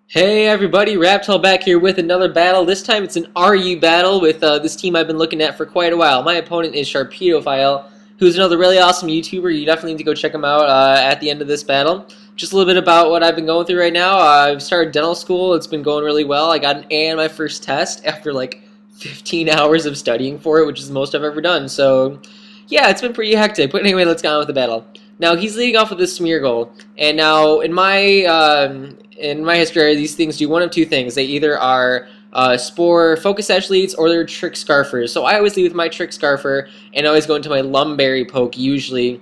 Hey everybody, RAPTall back here with another battle. This time it's an RU battle with this team I've been looking at for quite a while. My opponent is Sharpedophile, who's another really awesome YouTuber. You definitely need to go check him out at the end of this battle. Just a little bit about what I've been going through right now. I've started dental school. It's been going really well. I got an A on my first test after like 15 hours of studying for it, which is the most I've ever done. So yeah, it's been pretty hectic. But anyway, let's get on with the battle. Now he's leading off with this smear goal, and now in my history, these things do one of two things. They either are spore focus edge leads or they're trick scarfers. So I always lead with my trick scarfer and always go into my lumberry poke usually.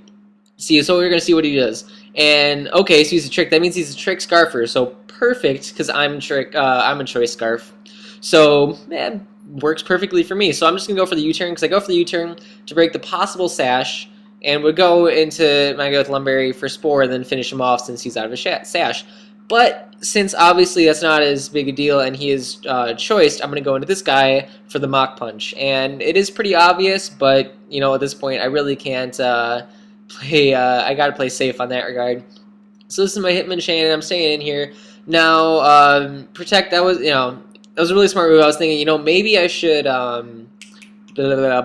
So we're gonna see what he does. And okay, so he's a trick. That means he's a trick scarfer. So perfect, because I'm I'm a choice scarf. So man, works perfectly for me. So I'm just gonna go for the U-turn because I go for the U-turn to break the possible sash, and would go into my go with lumberry for spore, and then finish him off since he's out of a sash. But since obviously that's not as big a deal and he is choiced, I'm going to go into this guy for the Mach Punch. And it is pretty obvious, but, you know, at this point I really can't play, I got to play safe on that regard. So this is my Hitman chain, and I'm staying in here. Now, Protect, that was a really smart move. I was thinking, maybe I should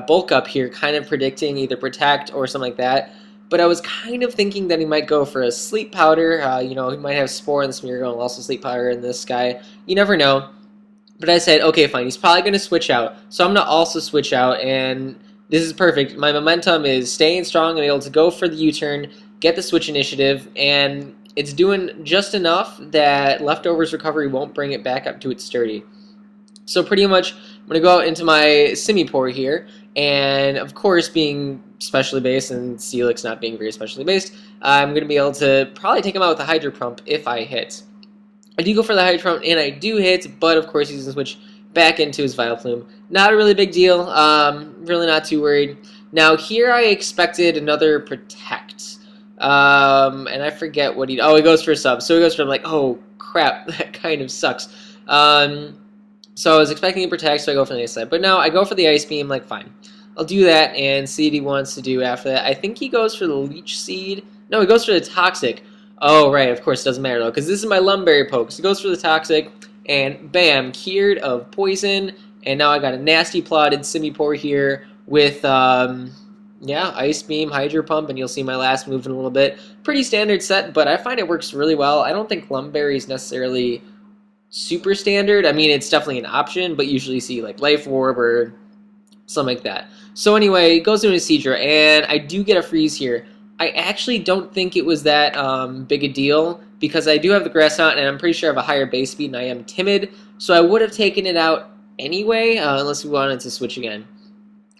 bulk up here, kind of predicting either Protect or something like that. But I was kind of thinking that he might go for a sleep powder. He might have spore in the smear and also sleep powder in this guy. You never know. But I said, okay, fine. He's probably going to switch out. So I'm going to also switch out, and this is perfect. My momentum is staying strong and able to go for the U-turn, get the switch initiative, and it's doing just enough that leftovers recovery won't bring it back up to its sturdy. So pretty much, I'm going to go out into my Simi-Pour here, and of course, being specially based and Steelix not being very specially based, I'm going to be able to probably take him out with a Hydro Pump if I hit. I do go for the Hydro Pump, and I do hit, but of course he's going to switch back into his Vileplume. Not a really big deal, really not too worried. Now here I expected another Protect, and I forget what he goes for a sub, so he goes for, I'm like, oh crap, that kind of sucks. So I was expecting to Protect, so I go for the other side. But no, I go for the Ice Beam, like, fine. I'll do that and see what he wants to do after that. I think he goes for the Leech Seed. No, he goes for the Toxic. Oh, right, of course, it doesn't matter, though, because this is my Lumberry poke. So he goes for the Toxic, and bam, cured of Poison. And now I got a nasty plotted Simi-Pour here with, Ice Beam, Hydro Pump, and you'll see my last move in a little bit. Pretty standard set, but I find it works really well. I don't think Lumberry is necessarily super standard. I mean, it's definitely an option, but usually you see like Life Orb or something like that. So anyway, it goes into a Seadra, and I do get a freeze here. I actually don't think it was that big a deal because I do have the Grass Knot, and I'm pretty sure I have a higher base speed, and I am timid, so I would have taken it out anyway, unless we wanted to switch again.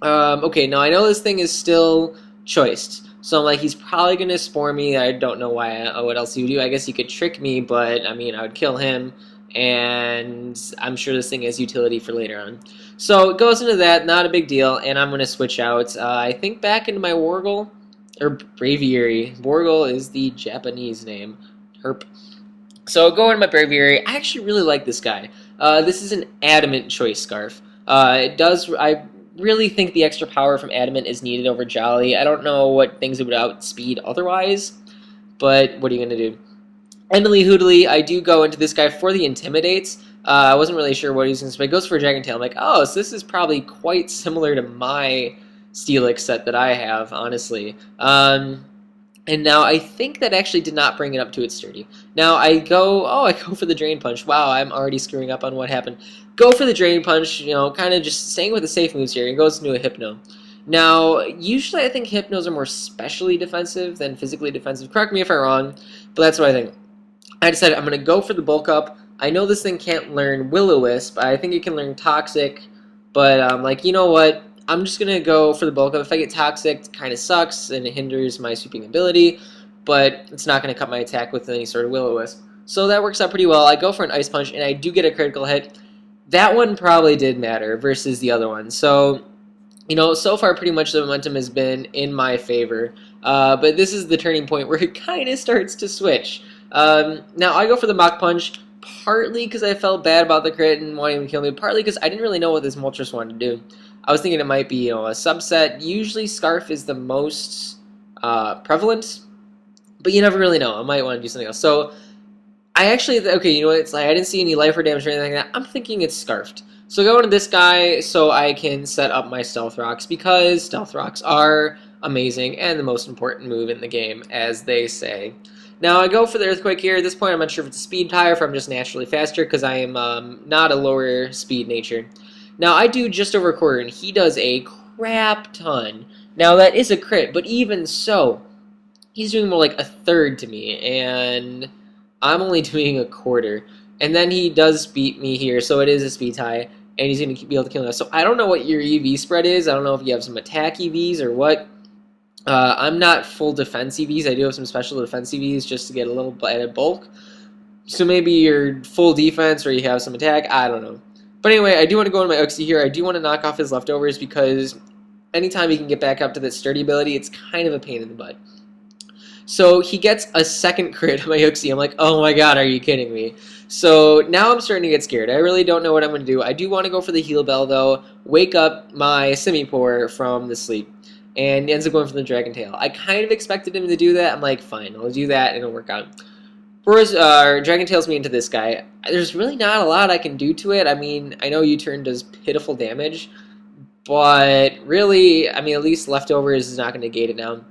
Okay, now I know this thing is still choiced, so I'm like, he's probably going to spore me. I don't know why. What else he would do? I guess he could trick me, but I mean, I would kill him, and I'm sure this thing has utility for later on. So it goes into that, not a big deal, and I'm going to switch out, I think, back into my Wargle, or Braviary. Wargle is the Japanese name. Herp. So go into my Braviary. I actually really like this guy. This is an Adamant choice scarf. I really think the extra power from Adamant is needed over Jolly. I don't know what things it would outspeed otherwise, but what are you going to do? Endly Hoodly, I do go into this guy for the Intimidates. I wasn't really sure what he was going to say, but he goes for a Dragon Tail. I'm like, oh, so this is probably quite similar to my Steelix set that I have, honestly. And now I think that actually did not bring it up to its sturdy. Now I go for the Drain Punch. Wow, I'm already screwing up on what happened. Go for the Drain Punch, kind of just staying with the safe moves here. It goes into a Hypno. Now, usually I think Hypnos are more specially defensive than physically defensive. Correct me if I'm wrong, but that's what I think. I decided I'm going to go for the Bulk Up. I know this thing can't learn Will-O-Wisp. I think it can learn Toxic, but I'm like, you know what? I'm just going to go for the Bulk Up. If I get Toxic, it kind of sucks, and it hinders my sweeping ability, but it's not going to cut my attack with any sort of Will-O-Wisp. So that works out pretty well. I go for an Ice Punch, and I do get a critical hit. That one probably did matter versus the other one. So, so far pretty much the momentum has been in my favor, but this is the turning point where it kind of starts to switch. Now I go for the Mach Punch, partly because I felt bad about the crit and wanting to kill me, partly because I didn't really know what this Moltres wanted to do. I was thinking it might be, a subset. Usually Scarf is the most prevalent, but you never really know. I might want to do something else. So I actually, okay, you know what? It's like I didn't see any life or damage or anything like that. I'm thinking it's Scarfed. So go into this guy so I can set up my Stealth Rocks because Stealth Rocks are amazing and the most important move in the game, as they say. Now I go for the Earthquake here. At this point, I'm not sure if it's a speed tie or if I'm just naturally faster because I am not a lower speed nature. Now I do just over a quarter and he does a crap ton. Now that is a crit, but even so, he's doing more like a third to me, and I'm only doing a quarter. And then he does beat me here, so it is a speed tie, and he's going to be able to kill me. So I don't know what your EV spread is. I don't know if you have some attack EVs or what. I'm not full defense EVs. I do have some special defense EVs just to get a little added bulk. So maybe you're full defense or you have some attack. I don't know. But anyway, I do want to go into my Uxie here. I do want to knock off his leftovers because anytime he can get back up to that sturdy ability, it's kind of a pain in the butt. So he gets a second crit on my Uxie. I'm like, oh my god, are you kidding me? So now I'm starting to get scared. I really don't know what I'm going to do. I do want to go for the heal bell, though. Wake up my Simipour from the sleep. And he ends up going for the Dragon Tail. I kind of expected him to do that. I'm like, fine, I'll do that and it'll work out. Whereas Dragon Tails me into this guy, there's really not a lot I can do to it. I mean, I know U-turn does pitiful damage, but really, I mean, at least leftovers is not going to negate it now.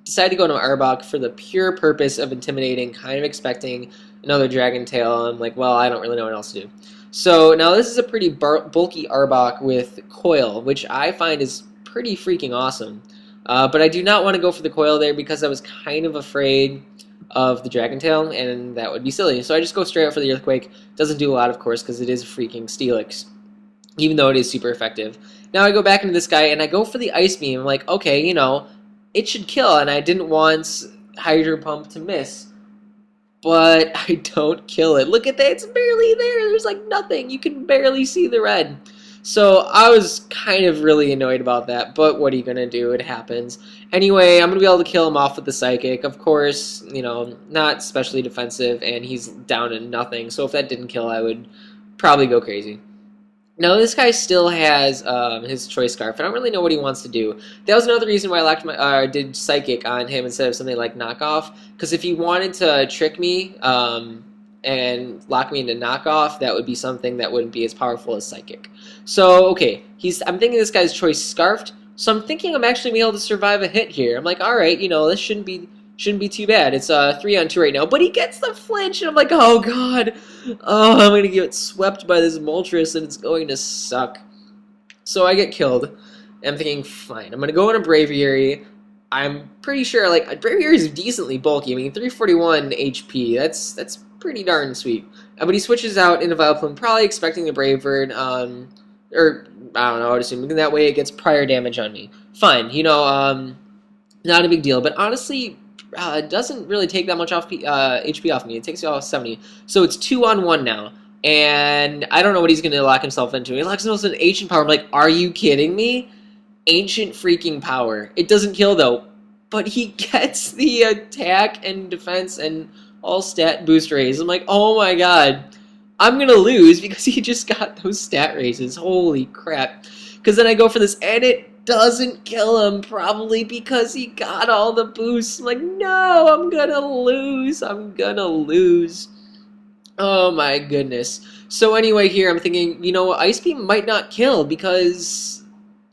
Decided to go into Arbok for the pure purpose of intimidating, kind of expecting another Dragon Tail. I'm like, well, I don't really know what else to do. So now this is a pretty bulky Arbok with Coil, which I find is pretty freaking awesome. But I do not want to go for the Coil there because I was kind of afraid of the Dragon Tail, and that would be silly. So I just go straight out for the Earthquake. Doesn't do a lot, of course, because it is a freaking Steelix, even though it is super effective. Now I go back into this guy, and I go for the Ice Beam. I'm like, okay, you know, it should kill, and I didn't want Hydro Pump to miss. But I don't kill it. Look at that, it's barely there. There's like nothing. You can barely see the red. So I was kind of really annoyed about that, but what are you going to do? It happens. Anyway, I'm going to be able to kill him off with the Psychic. Of course, you know, not especially defensive, and he's down to nothing. So if that didn't kill, I would probably go crazy. Now, this guy still has his Choice Scarf. I don't really know what he wants to do. That was another reason why I did Psychic on him instead of something like Knockoff. Because if he wanted to trick me and lock me into Knockoff, that would be something that wouldn't be as powerful as Psychic. So, okay, I'm thinking this guy's Choice Scarfed. So I'm thinking I'm actually going to be able to survive a hit here. I'm like, all right, you know, this shouldn't be too bad. It's 3-on-2 right now, but he gets the flinch, and I'm like, oh god, oh, I'm gonna get swept by this Moltres, and it's going to suck. So I get killed, and I'm thinking, fine, I'm gonna go in a Braviary. I'm pretty sure, like, Braviary is decently bulky. I mean, 341 HP, that's pretty darn sweet. But he switches out into Vileplume, probably expecting the Brave Bird, or, I don't know, I would assume, that way it gets prior damage on me. Fine, you know, not a big deal, but honestly, it doesn't really take that much off HP off me. It takes it off 70. So it's 2-on-1 now. And I don't know what he's going to lock himself into. He locks himself into Ancient Power. I'm like, are you kidding me? Ancient freaking Power. It doesn't kill, though. But he gets the attack and defense and all stat boost raise. I'm like, oh my god. I'm going to lose because he just got those stat raises. Holy crap. Because then I go for this, and it doesn't kill him, probably because he got all the boosts. I'm like, no, I'm gonna lose. Oh my goodness. So anyway, here I'm thinking, you know, Ice Beam might not kill because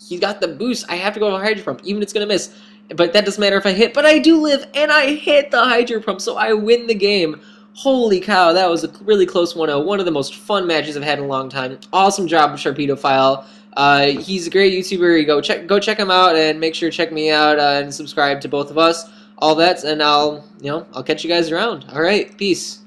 he got the boost. I have to go to Hydro Pump, even if it's gonna miss. But that doesn't matter if I hit. But I do live, and I hit the Hydro Pump, so I win the game. Holy cow, that was a really close 1-0. One of the most fun matches I've had in a long time. Awesome job, Sharpedophile. He's a great YouTuber. Go check him out, and make sure to check me out and subscribe to both of us. All that, and I'll catch you guys around. All right, peace.